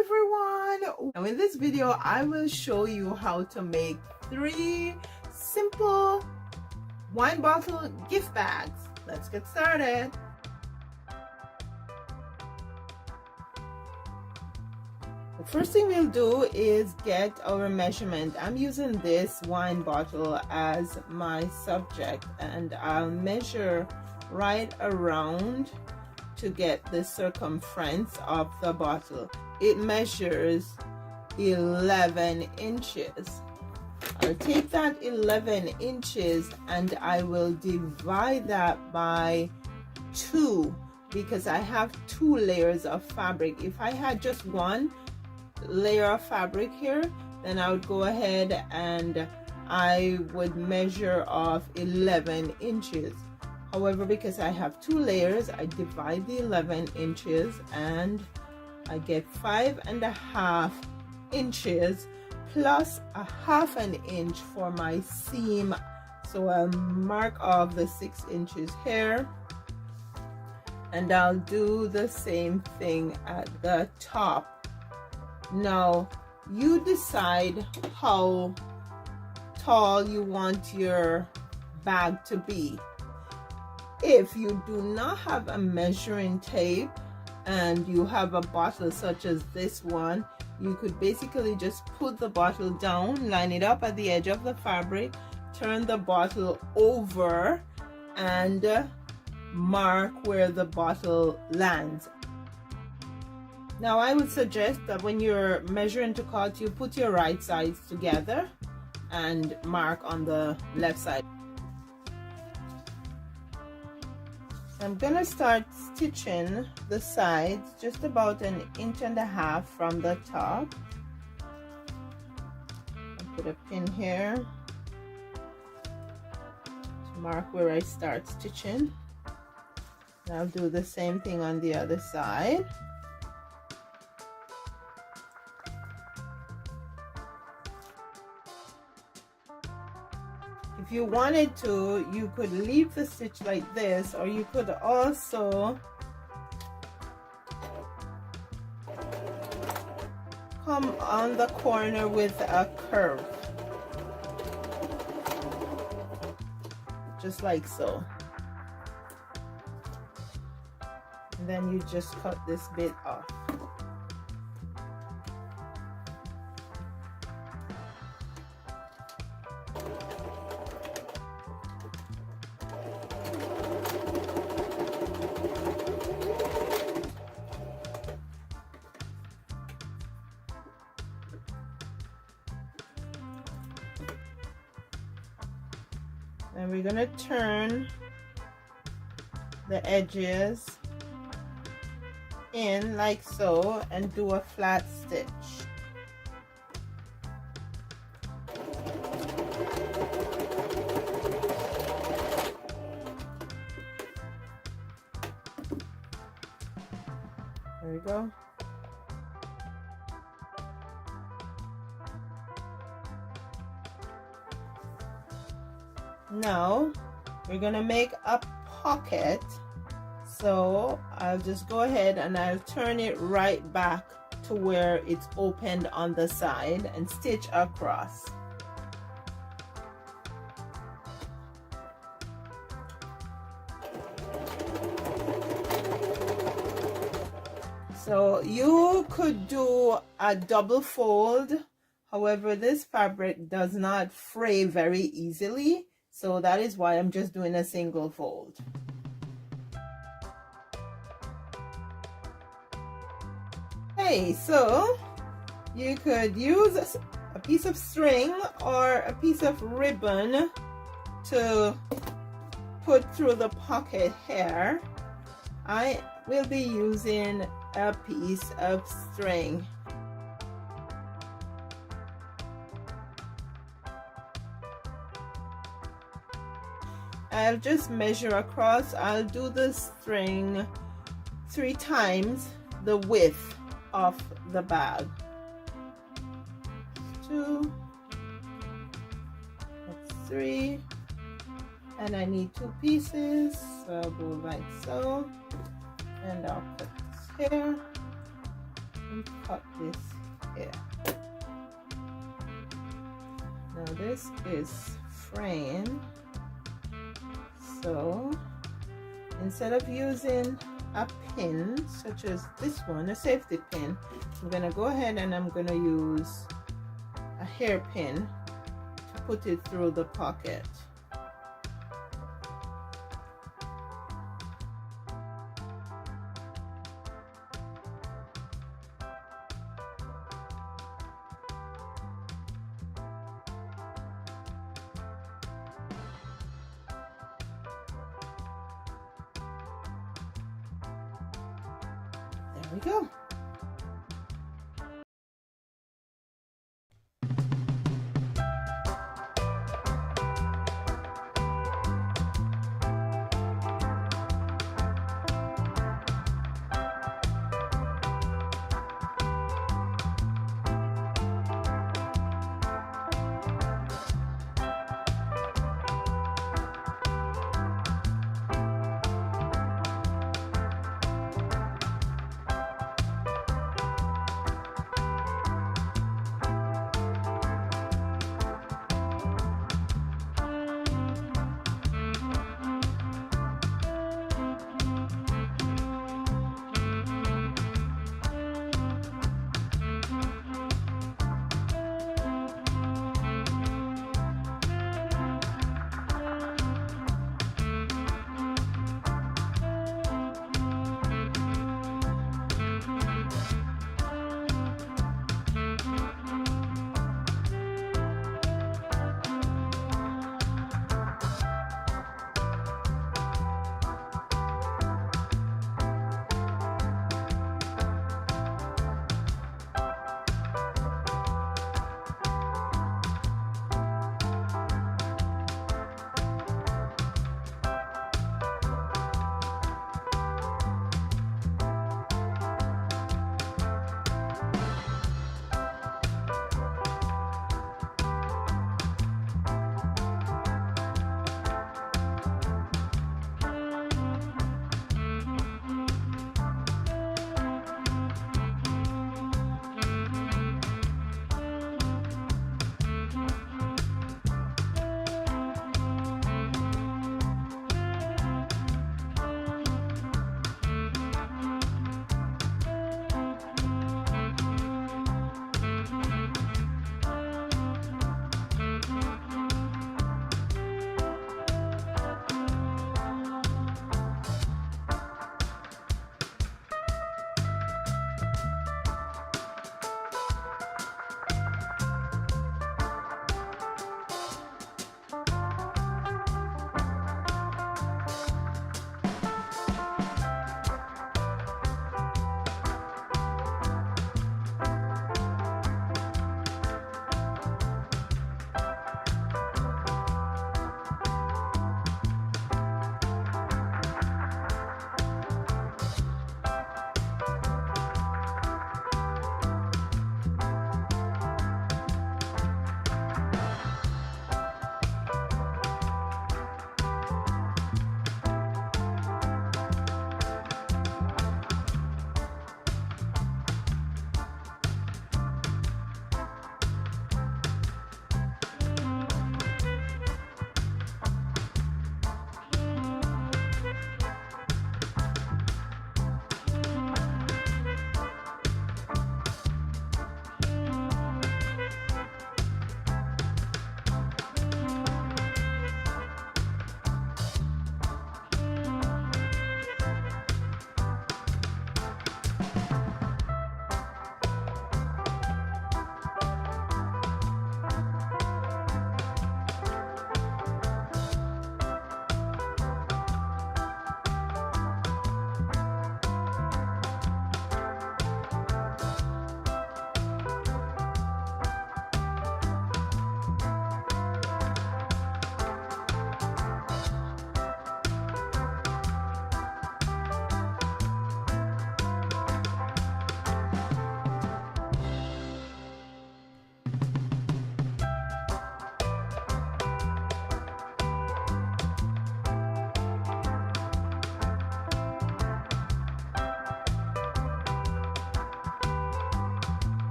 everyone! Now in this video I will show you how to make 3 simple wine bottle gift bags. Let's get started. The first thing we'll do is get our measurement. I'm using this wine bottle as my subject, and I'll measure right around to get the circumference of the bottle. It measures 11 inches. I'll take that 11 inches and I will divide that by 2 because I have 2 layers of fabric. If I had just 1 layer of fabric here, then I would go ahead and I would measure off 11 inches. However, because I have 2 layers, I divide the 11 inches and I get 5.5 inches plus 1/2 inch for my seam. So I'll mark off the 6 inches here, and I'll do the same thing at the top. Now you decide how tall you want your bag to be. If you do not have a measuring tape and you have a bottle such as this one, you could basically just put the bottle down, line it up at the edge of the fabric, turn the bottle over and mark where the bottle lands. Now I would suggest that when you're measuring to cut, you put your right sides together and mark on the left side. I'm gonna start stitching the sides just about 1.5 inches from the top. I'll put a pin here to mark where I start stitching. And I'll do the same thing on the other side. If you wanted to, you could leave the stitch like this, or you could also come on the corner with a curve, just like so. And then you just cut this bit off. And we're going to turn the edges in like so and do a flat stitch. There we go. Now we're gonna make a pocket, so I'll just go ahead and I'll turn it right back to where it's opened on the side and stitch across. So you could do a double fold, however this fabric does not fray very easily. So that is why I'm just doing a single fold. Okay, so you could use a piece of string or a piece of ribbon to put through the pocket here. I will be using a piece of string. I'll just measure across. I'll do the string 3 times the width of the bag. 2, that's 3, and I need 2 pieces, so I'll go like so, and I'll put this here. and cut this here. Now this is frame, so instead of using a pin such as this one, a safety pin, I'm gonna go ahead and I'm gonna use a hairpin to put it through the pocket. There we go.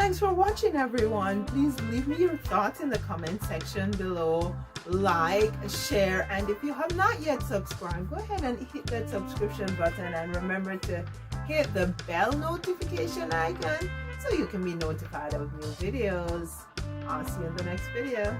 Thanks for watching, everyone. Please leave me your thoughts in the comment section below. Like, share, and if you have not yet subscribed, go ahead and hit that subscription button, and remember to hit the bell notification icon so you can be notified of new videos. I'll see you in the next video.